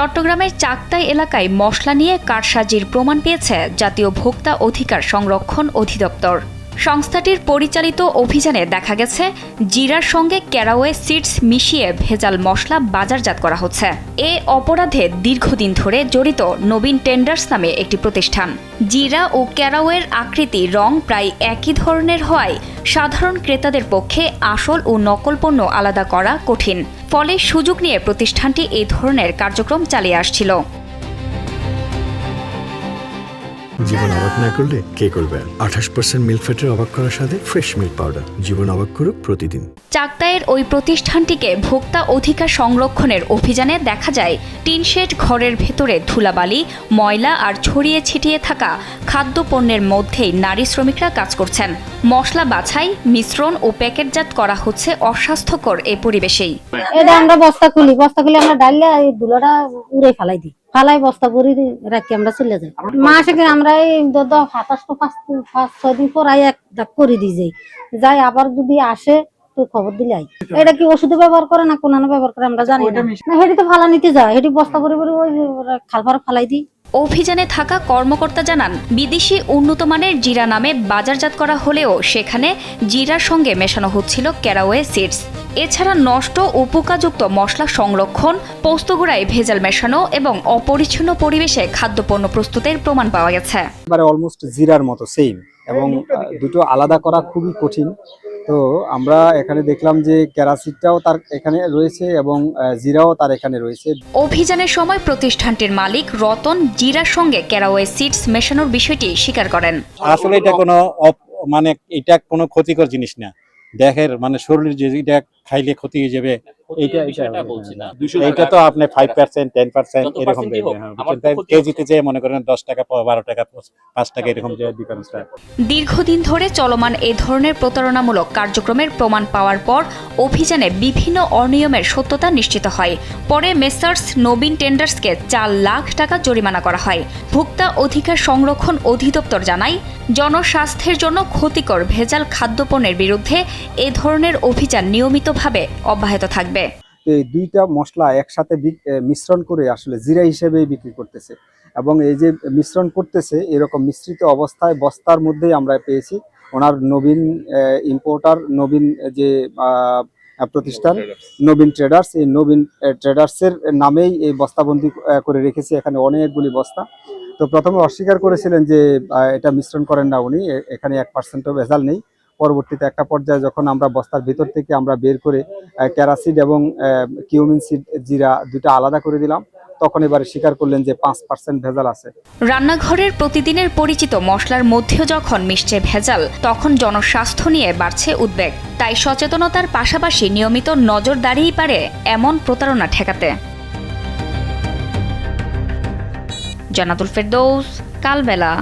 চট্টগ্রামের চাকতাই এলাকায় মশলা নিয়ে কারসাজির প্রমাণ পেয়েছে জাতীয় ভোক্তা অধিকার সংরক্ষণ অধিদপ্তর। সংস্থাটির পরিচালিত অভিযানে দেখা গেছে জিরার সঙ্গে ক্যারাওয়ে সিডস মিশিয়ে ভেজাল মশলা বাজারজাত করা হচ্ছে। এ অপরাধে দীর্ঘদিন ধরে জড়িত নবীন টেন্ডার্স নামে একটি প্রতিষ্ঠান। জিরা ও ক্যারাওয়ের আকৃতি রং প্রায় একই ধরনের হওয়ায় সাধারণ ক্রেতাদের পক্ষে আসল ও নকল পণ্য আলাদা করা কঠিন। ফলে সুযোগ নিয়ে প্রতিষ্ঠানটি এই ধরনের কার্যক্রম চালিয়ে আসছিল। জীবন অবাক না করলে কে করবে? 28% মিল্ক ফ্যাটের অবাক করার সাথে ফ্রেশ মিল্ক পাউডার। জীবন অবাক করুক প্রতিদিন। চাকতাইয়ের ওই প্রতিষ্ঠানটিকে ভোক্তা অধিকার সংরক্ষণের অভিযানে দেখা যায় টিনশেড ঘরের ভেতরে ধুলাবালি, ময়লা আর ছড়িয়ে ছিটিয়ে থাকা খাদ্যপণ্যের মধ্যেই নারী শ্রমিকরা কাজ করছেন। মশলা বাছাই, মিশ্রণ ও প্যাকেটজাত করা হচ্ছে অস্বাস্থ্যকর এই পরিবেশেই। এটা আমরা বস্তা খুলি আমরা ডাইলে এই ধুলাটা উড়ে ফালাই দিই, বস্তা ভরি রাখি আমরা চলে যাই। মাসে আমরা এই 27-5-6 দিন পর এক করে দিয়ে যাই, আবার যদি আসে তো খবর দিলে আই। এটা কি ওষুধে ব্যবহার করে না কোন ব্যবহার করে আমরা জানি না। হেঁটি তো ফালা নিতে যায়, হেঁটি বস্তা ভরি ওই খালপার ফালাই দিই। অভিযানে থাকা কর্মকর্তা জানান, বিদেশি উন্নত মানের জিরা নামে বাজারজাত করা হলেও সেখানে জিরার সঙ্গে মেশানো হচ্ছিল ক্যারাওয়ে সিডস। এছাড়া নষ্ট ও পোকাযুক্ত মশলা সংরক্ষণ, পোস্তগুঁড়ায় ভেজাল মেশানো এবং অপরিচ্ছন্ন পরিবেশে খাদ্যপণ্য প্রস্তুতের প্রমাণ পাওয়া গেছে। অলমোস্ট জিরার মতো সেম, এবং দুটো আলাদা করা খুবই কঠিন। তো আমরা এখানে দেখলাম যে ক্যারাসিডটাও তার এখানে রয়েছে এবং জিরাও তার এখানে রয়েছে। অভিযানের সময় প্রতিষ্ঠানটির মালিক রতন জিরার সঙ্গে ক্যারাওয়ে সিডস মেশানোর বিষয়টি স্বীকার করেন। আসলে এটা কোনো ক্ষতিকর জিনিস না। দেখের শরীর যে এটা খাইলে ক্ষতি হয়ে যাবে, এইটা তো আপনি 5% 10% এরকম কেজিতে যে মনে করেন 10 টাকা 12 টাকা 5 টাকা এরকম যে ডিফারেন্সটা। দীর্ঘদিন ধরে চলমান এ ধরনের প্রতারণামূলক কার্যক্রমের প্রমাণ পাওয়ার পর অভিযানে বিভিন্ন অনিয়মের সত্যতা নিশ্চিত হয়। পরে মেসার্স নবীন টেন্ডার্সকে 4 লাখ টাকা জরিমানা করা হয়। ভোক্তা অধিকার সংরক্ষণ অধিদপ্তর জানায়, জনস্বাস্থ্যের জন্য ক্ষতিকর ভেজাল খাদ্যপণ্যের বিরুদ্ধে এ ধরনের অভিযান নিয়মিতভাবে অব্যাহত থাকবে। এই দুইটা মশলা একসাথে মিশ্রণ করে আসলে জিরা হিসেবে বিক্রি করতেছে, এবং এই যে মিশ্রণ করতেছে এরকম মিশ্রিত অবস্থায় বস্তার মধ্যেই আমরা পেয়েছি। ওনার নবীন ইম্পোর্টার, নবীন যে প্রতিষ্ঠান নবীন ট্রেডার্স, এই নবীন ট্রেডার্সের নামেই এই বস্তাবন্দি করে রেখেছি এখানে অনেকগুলি বস্তা। তো প্রথমে অস্বীকার করেছিলেন যে এটা মিশ্রণ করেন না উনি, এখানে 1%ও ভেজাল নেই। পরবর্তীতে একটা পর্যায়ে যখন আমরা বস্তার ভিতর থেকে আমরা বের করে ক্যারাসিড এবং কিউমিন সিড জিরা দুটো আলাদা করে দিলাম, তখন এবারে স্বীকার করলেন যে 5% ভেজাল আছে। রান্নাঘরের প্রতিদিনের পরিচিত মশলার মধ্যেও যখন মিশছে ভেজাল, তখন জনস্বাস্থ্য নিয়ে বাড়ছে উদ্বেগ। তাই সচেতনতার পাশাপাশি নিয়মিত নজরদারিই পারে এমন প্রতারণা ঠেকাতে। জান্নাতুল ফেরদৌস, কালবেলা।